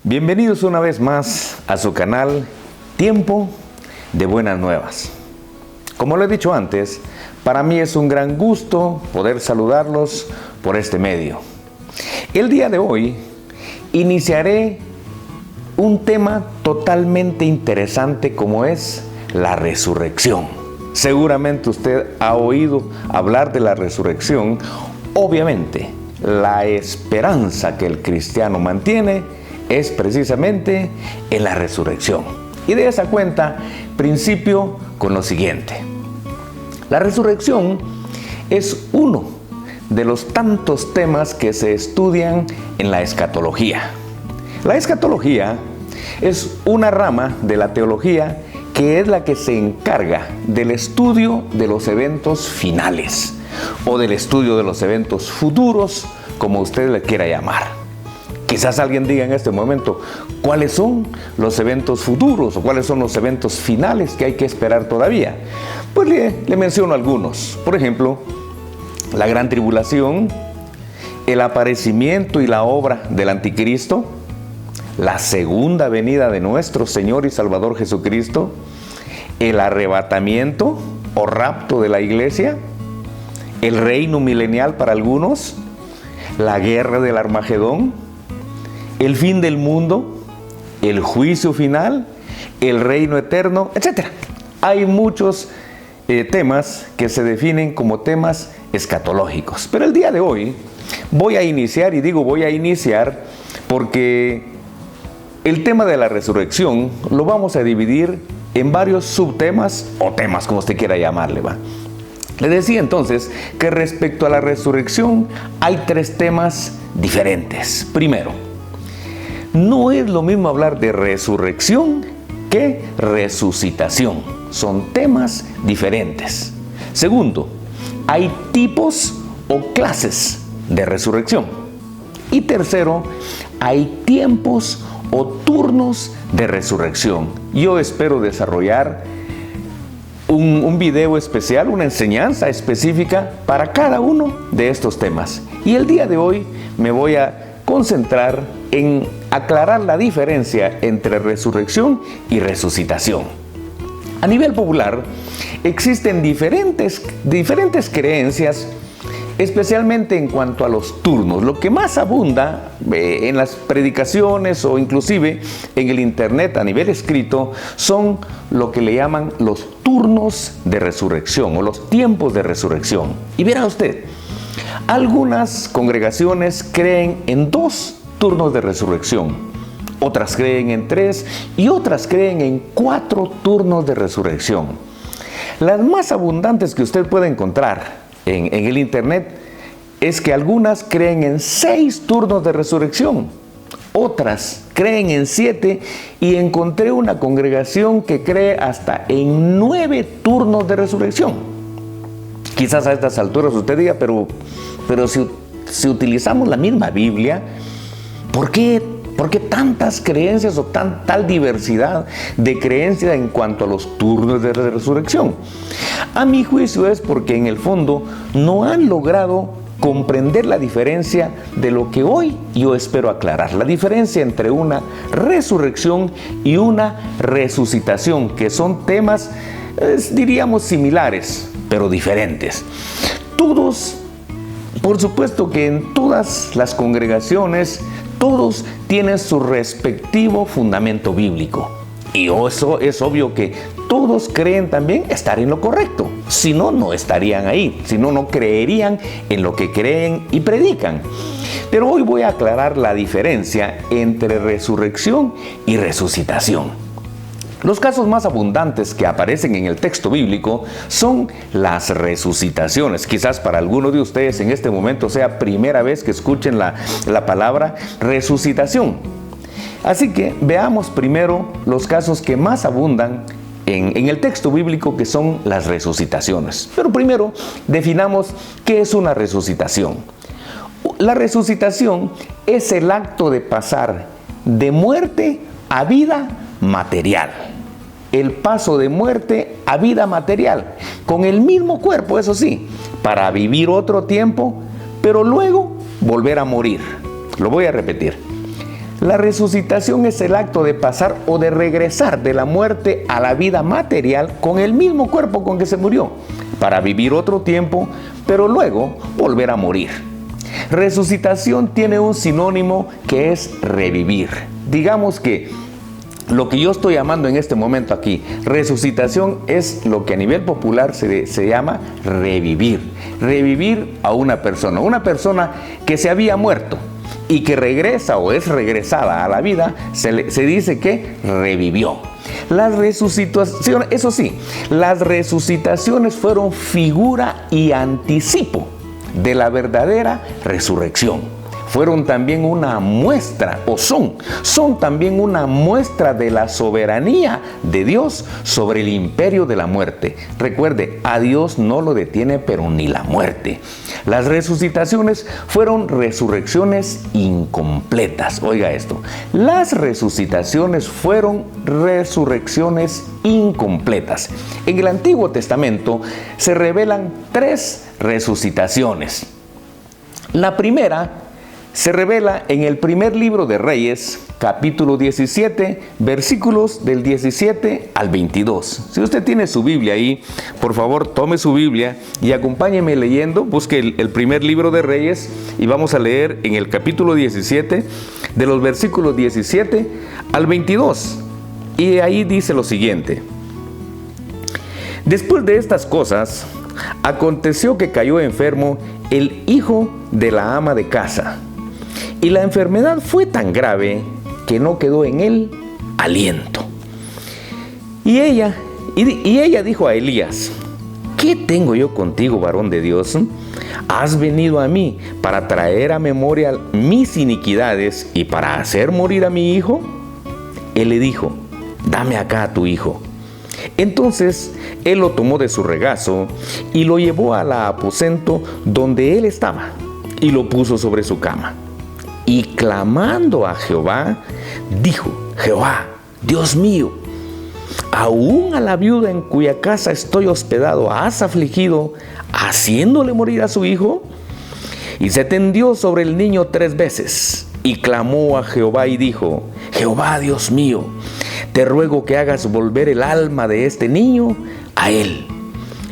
Bienvenidos una vez más a su canal Tiempo de Buenas Nuevas. Como lo he dicho antes, para mí es un gran gusto poder saludarlos por este medio. El día de hoy iniciaré un tema totalmente interesante como es la resurrección. Seguramente usted ha oído hablar de la resurrección. Obviamente, la esperanza que el cristiano mantiene es precisamente en la resurrección. Y de esa cuenta, principio con lo siguiente. La resurrección es uno de los tantos temas que se estudian en la escatología. La escatología es una rama de la teología que es la que se encarga del estudio de los eventos finales o del estudio de los eventos futuros, como usted le quiera llamar. Quizás alguien diga en este momento, ¿cuáles son los eventos futuros o cuáles son los eventos finales que hay que esperar todavía? Pues le menciono algunos. Por ejemplo, la gran tribulación, el aparecimiento y la obra del anticristo, la segunda venida de nuestro Señor y Salvador Jesucristo, el arrebatamiento o rapto de la iglesia, el reino milenial para algunos, la guerra del Armagedón, el fin del mundo, el juicio final, el reino eterno, etc. Hay muchos temas que se definen como temas escatológicos. Pero el día de hoy voy a iniciar, y digo voy a iniciar porque el tema de la resurrección lo vamos a dividir en varios subtemas o temas, como usted quiera llamarle, ¿va? Le decía entonces que respecto a la resurrección hay tres temas diferentes. Primero, no es lo mismo hablar de resurrección que resucitación. Son temas diferentes. Segundo, hay tipos o clases de resurrección. Y tercero, hay tiempos o turnos de resurrección. Yo espero desarrollar un video especial, una enseñanza específica para cada uno de estos temas. Y el día de hoy me voy a concentrar en aclarar la diferencia entre resurrección y resucitación. A nivel popular, existen diferentes creencias, especialmente en cuanto a los turnos. Lo que más abunda en las predicaciones o inclusive en el internet a nivel escrito son lo que le llaman los turnos de resurrección o los tiempos de resurrección. Y verá usted, algunas congregaciones creen en 2 turnos de resurrección, otras creen en 3 y otras creen en 4 turnos de resurrección. Las más abundantes que usted puede encontrar en el internet es que algunas creen en 6 turnos de resurrección, otras creen en 7 y encontré una congregación que cree hasta en 9 turnos de resurrección. Quizás a estas alturas usted diga, pero si utilizamos la misma Biblia, ¿por qué tantas creencias o tal diversidad de creencias en cuanto a los turnos de resurrección? A mi juicio es porque en el fondo no han logrado comprender la diferencia de lo que hoy yo espero aclarar. La diferencia entre una resurrección y una resucitación, que son temas, diríamos, similares, pero diferentes. Todos, por supuesto que en todas las congregaciones, todos tienen su respectivo fundamento bíblico. Y eso es obvio que todos creen también estar en lo correcto. Si no, no estarían ahí. Si no, no creerían en lo que creen y predican. Pero hoy voy a aclarar la diferencia entre resurrección y resucitación. Los casos más abundantes que aparecen en el texto bíblico son las resucitaciones. Quizás para algunos de ustedes en este momento sea primera vez que escuchen la palabra resucitación. Así que veamos primero los casos que más abundan en el texto bíblico, que son las resucitaciones. Pero primero definamos qué es una resucitación. La resucitación es el acto de pasar de muerte a vida material. El paso de muerte a vida material, con el mismo cuerpo, eso sí, para vivir otro tiempo, pero luego volver a morir. Lo voy a repetir. La resucitación es el acto de pasar o de regresar de la muerte a la vida material con el mismo cuerpo con que se murió, para vivir otro tiempo, pero luego volver a morir. Resucitación tiene un sinónimo que es revivir. Digamos que lo que yo estoy llamando en este momento aquí, resucitación, es lo que a nivel popular se llama revivir. Revivir a una persona que se había muerto y que regresa o es regresada a la vida, se dice que revivió. Las resucitaciones, eso sí, las resucitaciones fueron figura y anticipo de la verdadera resurrección. Fueron también una muestra, o son también una muestra de la soberanía de Dios sobre el imperio de la muerte. Recuerde, a Dios no lo detiene, pero ni la muerte. Las resucitaciones fueron resurrecciones incompletas. Oiga esto, las resucitaciones fueron resurrecciones incompletas. En el Antiguo Testamento se revelan 3 resucitaciones. La primera se revela en el primer libro de Reyes, capítulo 17, versículos del 17 al 22. Si usted tiene su Biblia ahí, por favor tome su Biblia y acompáñeme leyendo. Busque el primer libro de Reyes y vamos a leer en el capítulo 17, de los versículos 17 al 22. Y ahí dice lo siguiente: Después de estas cosas, aconteció que cayó enfermo el hijo de la ama de casa. Y la enfermedad fue tan grave que no quedó en él aliento. Y ella dijo a Elías: ¿Qué tengo yo contigo, varón de Dios? ¿Has venido a mí para traer a memoria mis iniquidades y para hacer morir a mi hijo? Él le dijo: Dame acá a tu hijo. Entonces él lo tomó de su regazo y lo llevó al aposento donde él estaba y lo puso sobre su cama. Y clamando a Jehová, dijo: Jehová, Dios mío, aún a la viuda en cuya casa estoy hospedado has afligido, haciéndole morir a su hijo. Y se tendió sobre el niño 3 veces, y clamó a Jehová y dijo: Jehová, Dios mío, te ruego que hagas volver el alma de este niño a él.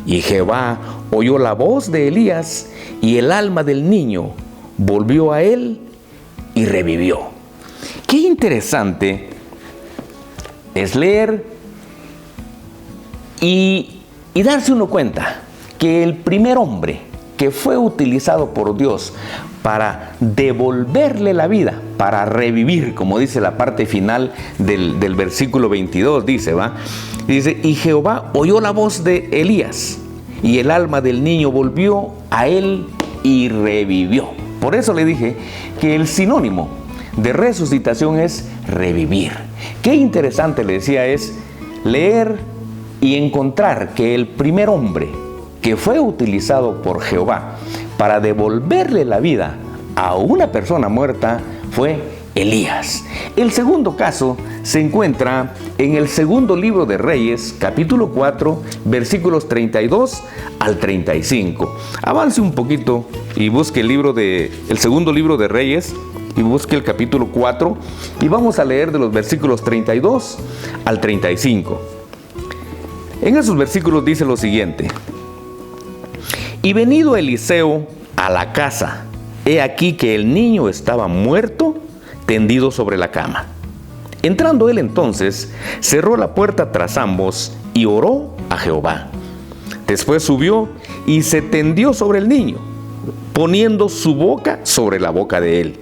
Y Jehová oyó la voz de Elías, y el alma del niño volvió a él y revivió. Qué interesante es leer y darse uno cuenta que el primer hombre que fue utilizado por Dios para devolverle la vida, para revivir, como dice la parte final del versículo 22, dice, y Jehová oyó la voz de Elías, y el alma del niño volvió a él y revivió. Por eso le dije que el sinónimo de resucitación es revivir. Qué interesante, le decía, es leer y encontrar que el primer hombre que fue utilizado por Jehová para devolverle la vida a una persona muerta fue Elías. El segundo caso se encuentra en el segundo libro de Reyes, capítulo 4, versículos 32 al 35. Avance un poquito y busque el segundo libro de Reyes y busque el capítulo 4 y vamos a leer de los versículos 32 al 35. En esos versículos dice lo siguiente: Y venido Eliseo a la casa, he aquí que el niño estaba muerto, tendido sobre la cama. Entrando él entonces, cerró la puerta tras ambos y oró a Jehová. Después subió y se tendió sobre el niño, poniendo su boca sobre la boca de él,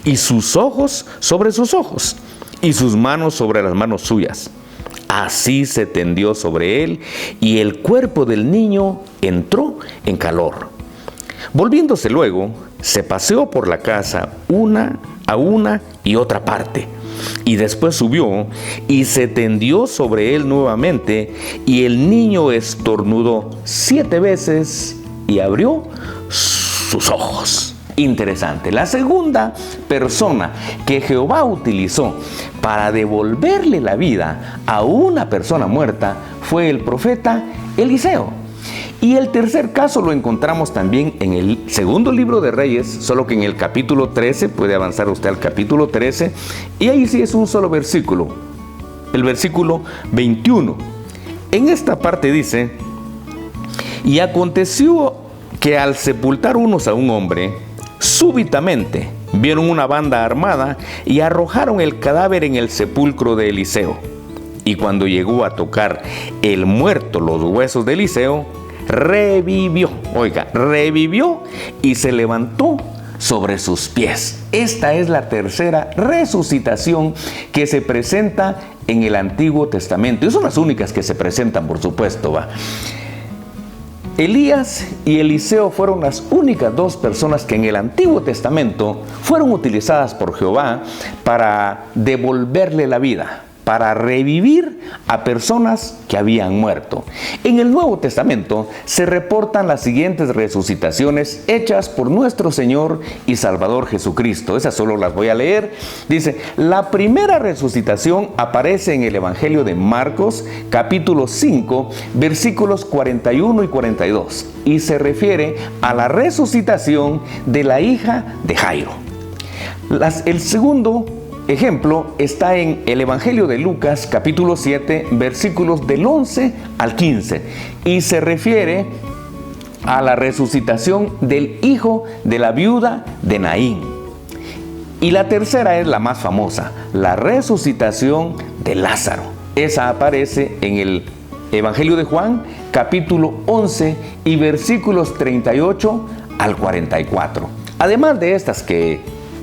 y sus ojos sobre sus ojos, y sus manos sobre las manos suyas. Así se tendió sobre él, y el cuerpo del niño entró en calor. Volviéndose luego, se paseó por la casa una y otra parte, y después subió y se tendió sobre él nuevamente, y el niño estornudó 7 veces y abrió sus ojos. Interesante. La segunda persona que Jehová utilizó para devolverle la vida a una persona muerta fue el profeta Eliseo. Y el tercer caso lo encontramos también en el segundo libro de Reyes, solo que en el capítulo 13, puede avanzar usted al capítulo 13, y ahí sí es un solo versículo, el versículo 21. En esta parte dice: y aconteció que al sepultar unos a un hombre, súbitamente vieron una banda armada y arrojaron el cadáver en el sepulcro de Eliseo. Y cuando llegó a tocar el muerto los huesos de Eliseo, revivió, revivió y se levantó sobre sus pies. Esta es la tercera resucitación que se presenta en el Antiguo Testamento. Y son las únicas que se presentan, por supuesto, ¿va? Elías y Eliseo fueron las únicas dos personas que en el Antiguo Testamento fueron utilizadas por Jehová para devolverle la vida, para revivir a personas que habían muerto. En el Nuevo Testamento se reportan las siguientes resucitaciones hechas por nuestro Señor y Salvador Jesucristo. Esas solo las voy a leer. Dice: la primera resucitación aparece en el Evangelio de Marcos, capítulo 5, versículos 41 y 42, y se refiere a la resucitación de la hija de Jairo. El segundo ejemplo está en el Evangelio de Lucas, capítulo 7, versículos del 11 al 15, y se refiere a la resucitación del hijo de la viuda de Naín. Y la tercera es la más famosa, la resucitación de Lázaro. Esa aparece en el Evangelio de Juan, capítulo 11 y versículos 38 al 44. Además de estas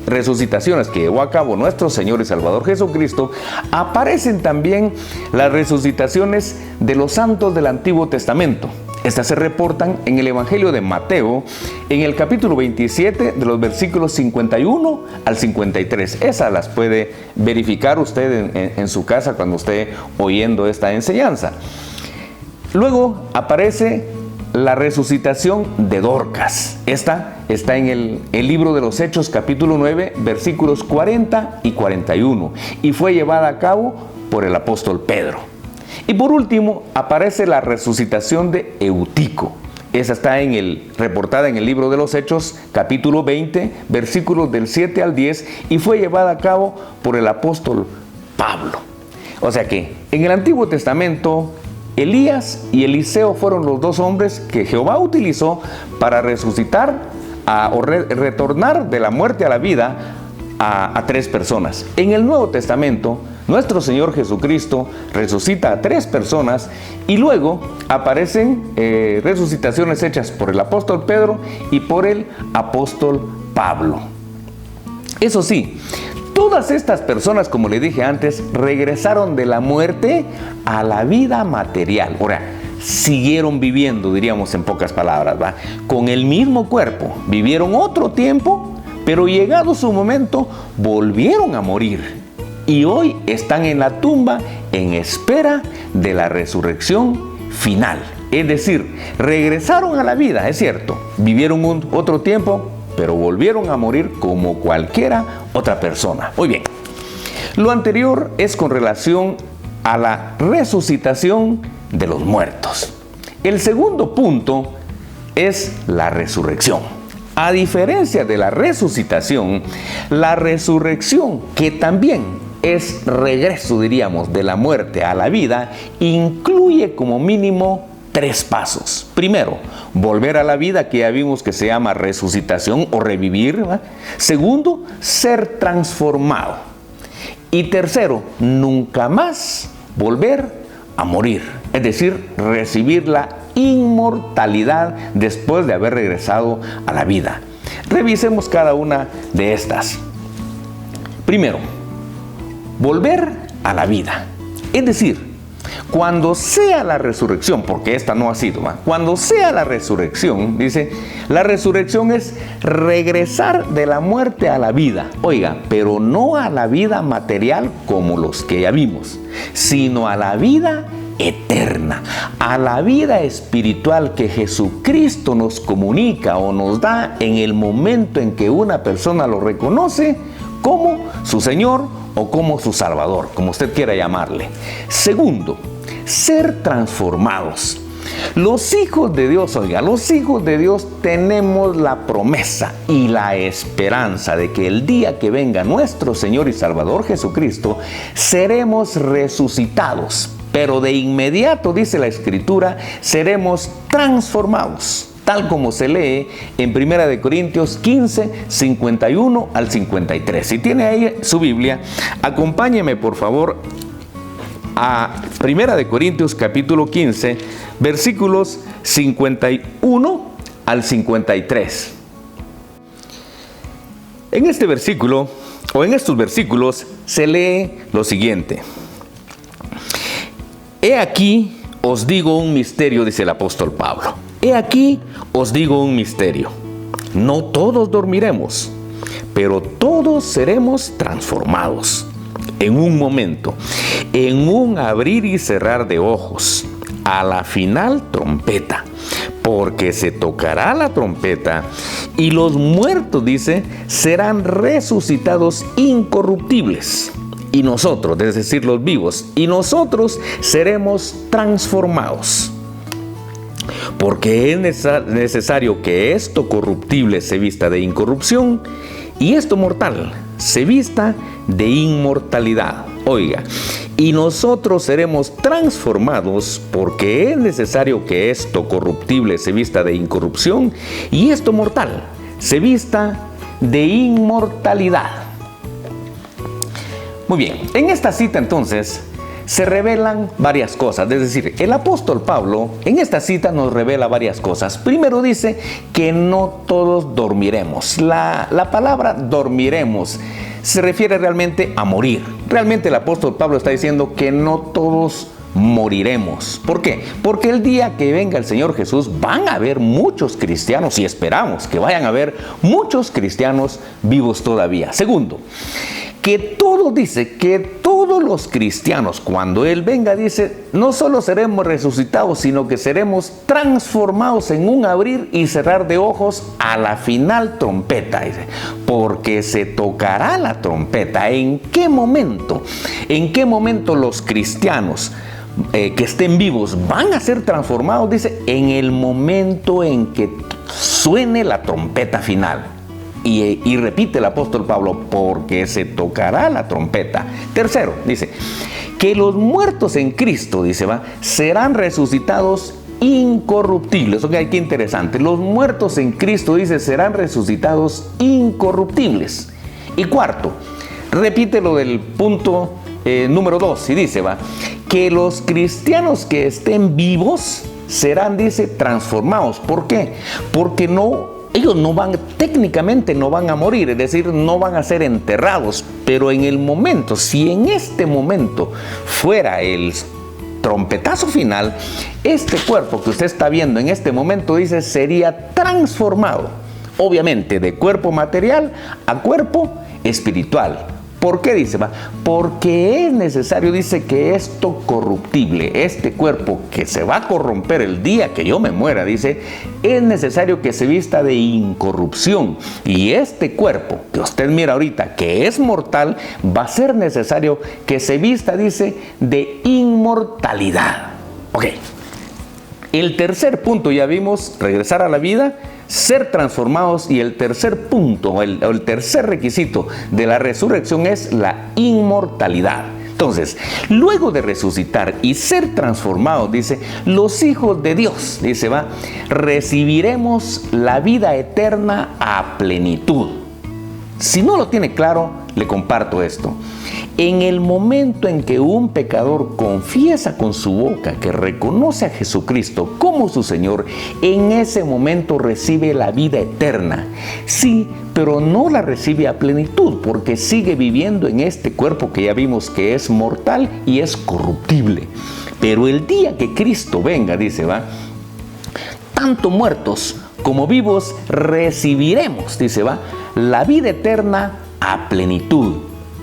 resucitaciones que llevó a cabo nuestro Señor y Salvador Jesucristo, aparecen también las resucitaciones de los santos del Antiguo Testamento. Estas se reportan en el Evangelio de Mateo, en el capítulo 27, de los versículos 51 al 53. Esas las puede verificar usted en su casa cuando esté oyendo esta enseñanza. Luego aparece la resucitación de Dorcas. Esta está en el libro de los Hechos, capítulo 9, versículos 40 y 41, y fue llevada a cabo por el apóstol Pedro. Y por último, aparece la resucitación de Eutico. Esa está reportada en el libro de los Hechos, capítulo 20, versículos del 7 al 10, y fue llevada a cabo por el apóstol Pablo. O sea que en el Antiguo Testamento, Elías y Eliseo fueron los dos hombres que Jehová utilizó para resucitar o retornar de la muerte a la vida a tres personas. En el Nuevo Testamento, nuestro Señor Jesucristo resucita a tres personas, y luego aparecen resucitaciones hechas por el apóstol Pedro y por el apóstol Pablo. Eso sí, todas estas personas, como le dije antes, regresaron de la muerte a la vida material. Ahora, siguieron viviendo, diríamos en pocas palabras, ¿va? Con el mismo cuerpo. Vivieron otro tiempo, pero llegado su momento, volvieron a morir. Y hoy están en la tumba en espera de la resurrección final. Es decir, regresaron a la vida, es cierto. Vivieron otro tiempo, pero volvieron a morir como cualquiera otra persona. Muy bien. Lo anterior es con relación a la resucitación de los muertos. El segundo punto es la resurrección. A diferencia de la resucitación, que también es regreso, diríamos, de la muerte a la vida, incluye como mínimo tres pasos. Primero, volver a la vida, que ya vimos que se llama resucitación o revivir, ¿verdad? Segundo, ser transformado. Y tercero, nunca más volver a morir. Es decir, recibir la inmortalidad después de haber regresado a la vida. Revisemos cada una de estas. Primero, volver a la vida. Es decir, cuando sea la resurrección, porque esta no ha sido, ¿va? Cuando sea la resurrección, dice, la resurrección es regresar de la muerte a la vida. Oiga, pero no a la vida material como los que ya vimos, sino a la vida eterna, a la vida espiritual que Jesucristo nos comunica o nos da en el momento en que una persona lo reconoce como su Señor o como su Salvador, como usted quiera llamarle. Segundo, ser transformados. Los hijos de Dios, oiga, los hijos de Dios tenemos la promesa y la esperanza de que el día que venga nuestro Señor y Salvador Jesucristo, seremos resucitados. Pero de inmediato, dice la Escritura, seremos transformados, tal como se lee en 1 Corintios 15, 51 al 53. Si tiene ahí su Biblia, acompáñeme por favor a 1 Corintios capítulo 15, versículos 51 al 53. En este versículo, o en estos versículos, se lee lo siguiente. He aquí os digo un misterio, dice el apóstol Pablo. He aquí os digo un misterio. No todos dormiremos, pero todos seremos transformados. En un momento, en un abrir y cerrar de ojos, a la final trompeta, porque se tocará la trompeta y los muertos, dice, serán resucitados incorruptibles. Y nosotros, es decir, los vivos, y nosotros seremos transformados. Porque es necesario que esto corruptible se vista de incorrupción y esto mortal se vista de inmortalidad. Oiga, y nosotros seremos transformados porque es necesario que esto corruptible se vista de incorrupción y esto mortal se vista de inmortalidad. Muy bien, en esta cita entonces se revelan varias cosas, es decir, el apóstol Pablo en esta cita nos revela varias cosas. Primero dice que no todos dormiremos. La palabra dormiremos se refiere realmente a morir. Realmente el apóstol Pablo está diciendo que no todos moriremos. ¿Por qué? Porque el día que venga el Señor Jesús van a haber muchos cristianos y esperamos que vayan a haber muchos cristianos vivos todavía. Segundo, que todos los cristianos, cuando Él venga, dice, no solo seremos resucitados, sino que seremos transformados en un abrir y cerrar de ojos a la final trompeta, dice, porque se tocará la trompeta. ¿En qué momento? ¿En qué momento los cristianos que estén vivos van a ser transformados? Dice, en el momento en que suene la trompeta final. Y repite el apóstol Pablo, porque se tocará la trompeta. Tercero, dice, que los muertos en Cristo, dice, serán resucitados incorruptibles. Ok, qué interesante. Los muertos en Cristo, dice, serán resucitados incorruptibles. Y cuarto, repite lo del punto número 2 y dice, que los cristianos que estén vivos serán, dice, transformados. ¿Por qué? Porque ellos técnicamente no van a morir, es decir, no van a ser enterrados, pero en el momento, si en este momento fuera el trompetazo final, este cuerpo que usted está viendo en este momento, dice, sería transformado, obviamente, de cuerpo material a cuerpo espiritual. ¿Por qué dice? Porque es necesario, dice, que esto corruptible, este cuerpo que se va a corromper el día que yo me muera, dice, es necesario que se vista de incorrupción. Y este cuerpo que usted mira ahorita, que es mortal, va a ser necesario que se vista, dice, de inmortalidad. Ok. El tercer punto, ya vimos, regresar a la vida, ser transformados, y el tercer punto, el tercer requisito de la resurrección es la inmortalidad. Entonces, luego de resucitar y ser transformados, dice, los hijos de Dios, dice, recibiremos la vida eterna a plenitud. Si no lo tiene claro, le comparto esto. En el momento en que un pecador confiesa con su boca que reconoce a Jesucristo como su Señor, en ese momento recibe la vida eterna. Sí, pero no la recibe a plenitud, porque sigue viviendo en este cuerpo que ya vimos que es mortal y es corruptible. Pero el día que Cristo venga, dice, tanto muertos como vivos recibiremos, dice, la vida eterna a plenitud.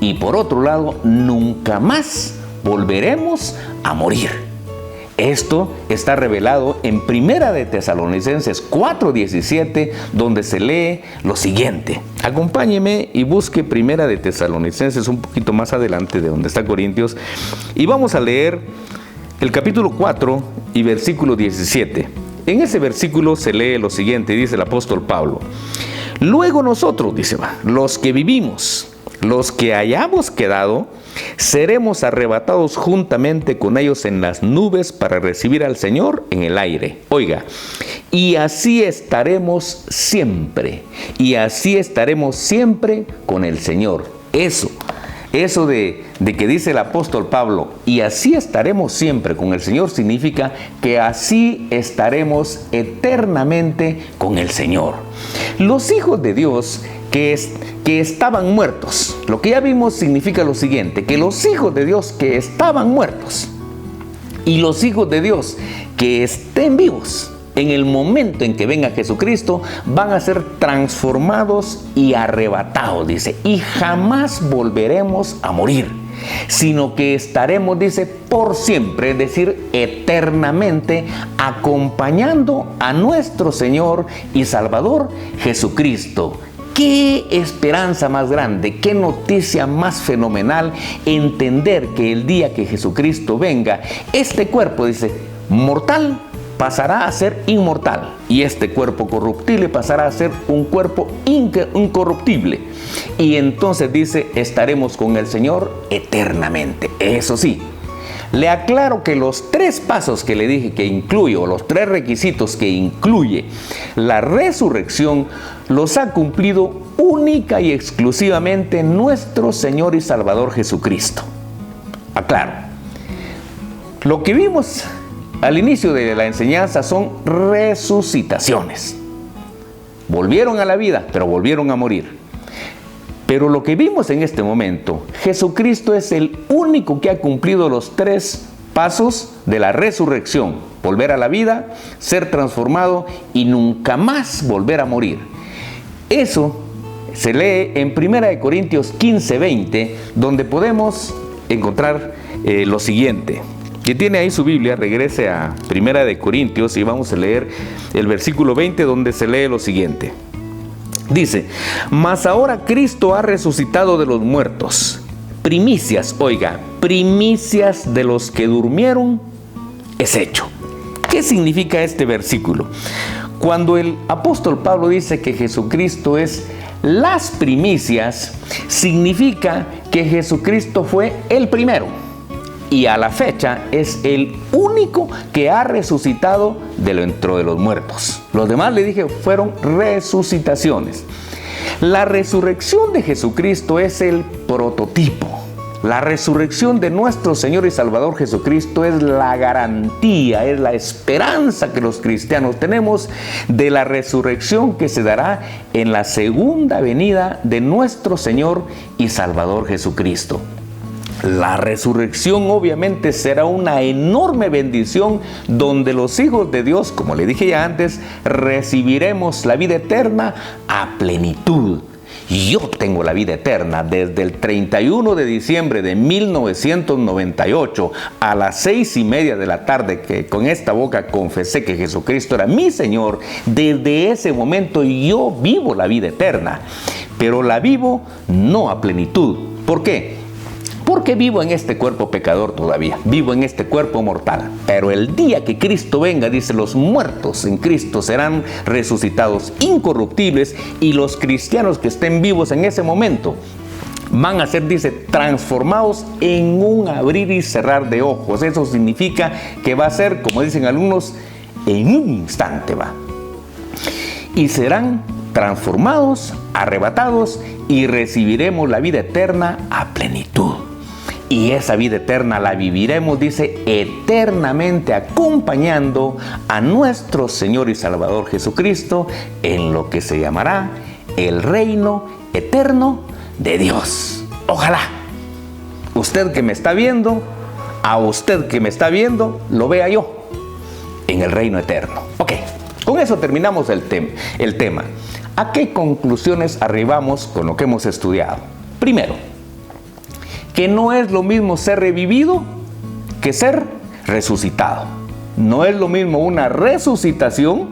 Y por otro lado, nunca más volveremos a morir. Esto está revelado en 1 de Tesalonicenses 4:17, donde se lee lo siguiente. Acompáñeme y busque 1 de Tesalonicenses un poquito más adelante de donde está Corintios, y vamos a leer el capítulo 4 y versículo 17. En ese versículo se lee lo siguiente, dice el apóstol Pablo: luego nosotros, dice, los que vivimos, los que hayamos quedado, seremos arrebatados juntamente con ellos en las nubes para recibir al Señor en el aire. Oiga, y así estaremos siempre, con el Señor. Eso de que dice el apóstol Pablo, y así estaremos siempre con el Señor, significa que así estaremos eternamente con el Señor. Los hijos de Dios que estaban muertos, lo que ya vimos significa lo siguiente, que los hijos de Dios que estaban muertos y los hijos de Dios que estén vivos en el momento en que venga Jesucristo van a ser transformados y arrebatados, dice, y jamás volveremos a morir, sino que estaremos, dice, por siempre, es decir, eternamente, acompañando a nuestro Señor y Salvador Jesucristo. ¡Qué esperanza más grande! ¡Qué noticia más fenomenal! Entender que el día que Jesucristo venga, este cuerpo, dice, mortal, pasará a ser inmortal, y este cuerpo corruptible pasará a ser un cuerpo incorruptible. Y entonces dice, estaremos con el Señor eternamente. Eso sí, le aclaro que los 3 pasos que le dije que incluye, o los 3 requisitos que incluye la resurrección, los ha cumplido única y exclusivamente nuestro Señor y Salvador Jesucristo. Aclaro, lo que vimos al inicio de la enseñanza son resucitaciones. Volvieron a la vida, pero volvieron a morir. Pero lo que vimos en este momento, Jesucristo es el único que ha cumplido los 3 pasos de la resurrección: volver a la vida, ser transformado y nunca más volver a morir. Eso se lee en 1 Corintios 15:20, donde podemos encontrar lo siguiente. Que tiene ahí su Biblia, regrese a 1 Corintios y vamos a leer el versículo 20, donde se lee lo siguiente. Dice: mas ahora Cristo ha resucitado de los muertos, primicias, oiga, primicias de los que durmieron es hecho. ¿Qué significa este versículo? Cuando el apóstol Pablo dice que Jesucristo es las primicias, significa que Jesucristo fue el primero. Y a la fecha es el único que ha resucitado de dentro de los muertos. Los demás, le dije, fueron resucitaciones. La resurrección de Jesucristo es el prototipo. La resurrección de nuestro Señor y Salvador Jesucristo es la garantía, es la esperanza que los cristianos tenemos de la resurrección que se dará en la segunda venida de nuestro Señor y Salvador Jesucristo. La resurrección obviamente será una enorme bendición donde los hijos de Dios, como le dije ya antes, recibiremos la vida eterna a plenitud. Yo tengo la vida eterna desde el 31 de diciembre de 1998 a las 6:30 de la tarde, que con esta boca confesé que Jesucristo era mi Señor. Desde ese momento yo vivo la vida eterna, pero la vivo no a plenitud. ¿Por qué? Porque vivo en este cuerpo pecador todavía, vivo en este cuerpo mortal. Pero el día que Cristo venga, dice, los muertos en Cristo serán resucitados incorruptibles, y los cristianos que estén vivos en ese momento van a ser, dice, transformados en un abrir y cerrar de ojos. Eso significa que va a ser, como dicen algunos, en un instante va. Y serán transformados, arrebatados, y recibiremos la vida eterna a plenitud. Y esa vida eterna la viviremos, dice, eternamente acompañando a nuestro Señor y Salvador Jesucristo en lo que se llamará el reino eterno de Dios. Ojalá usted que me está viendo, a usted que me está viendo, lo vea yo en el reino eterno. Ok, con eso terminamos el tema. ¿A qué conclusiones arribamos con lo que hemos estudiado? Primero, que no es lo mismo ser revivido que ser resucitado. No es lo mismo una resucitación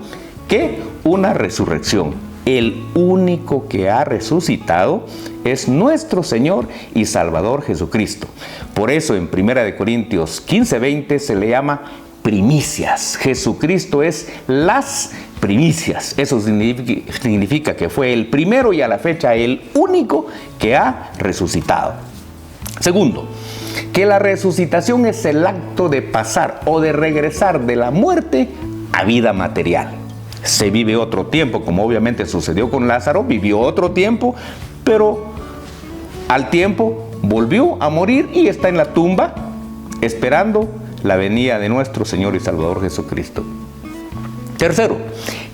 que una resurrección. el único que ha resucitado es nuestro Señor y Salvador Jesucristo. Por eso en 1 Corintios 15:20 se le llama primicias. Jesucristo es las primicias. Eso significa que fue el primero y a la fecha el único que ha resucitado. Segundo, que la resucitación es el acto de pasar o de regresar de la muerte a vida material. Se vive otro tiempo, como obviamente sucedió con Lázaro, vivió otro tiempo, pero al tiempo volvió a morir y está en la tumba esperando la venida de nuestro Señor y Salvador Jesucristo. Tercero,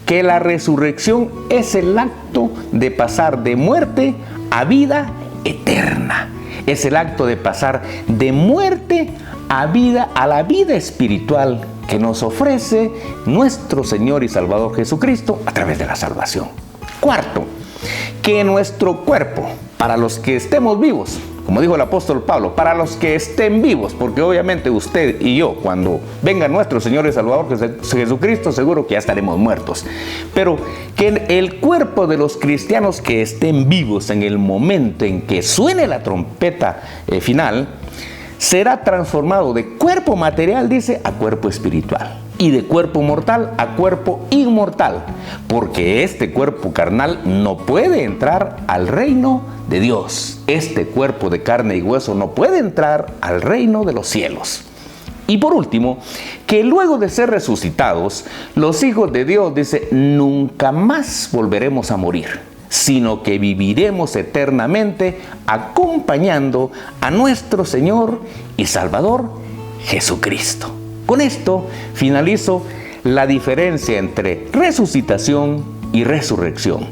que la resurrección es el acto de pasar de muerte a vida eterna. Es el acto de pasar de muerte a la vida espiritual que nos ofrece nuestro Señor y Salvador Jesucristo a través de la salvación. Cuarto, que nuestro cuerpo, para los que estemos vivos, como dijo el apóstol Pablo, para los que estén vivos, porque obviamente usted y yo, cuando venga nuestro Señor y Salvador Jesucristo, seguro que ya estaremos muertos. Pero que el cuerpo de los cristianos que estén vivos en el momento en que suene la trompeta final, será transformado de cuerpo material, dice, a cuerpo espiritual. Y de cuerpo mortal a cuerpo inmortal, porque este cuerpo carnal no puede entrar al reino de Dios. Este cuerpo de carne y hueso no puede entrar al reino de los cielos. Y por último, que luego de ser resucitados, los hijos de Dios, dice, nunca más volveremos a morir, sino que viviremos eternamente acompañando a nuestro Señor y Salvador Jesucristo. Con esto finalizo la diferencia entre resucitación y resurrección.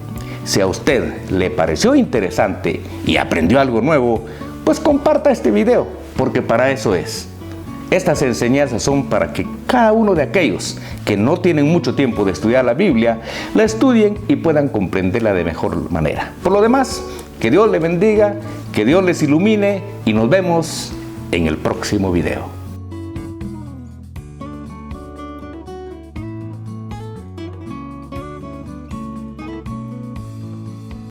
Si a usted le pareció interesante y aprendió algo nuevo, pues comparta este video, porque para eso es. Estas enseñanzas son para que cada uno de aquellos que no tienen mucho tiempo de estudiar la Biblia, la estudien y puedan comprenderla de mejor manera. Por lo demás, que Dios le bendiga, que Dios les ilumine y nos vemos en el próximo video.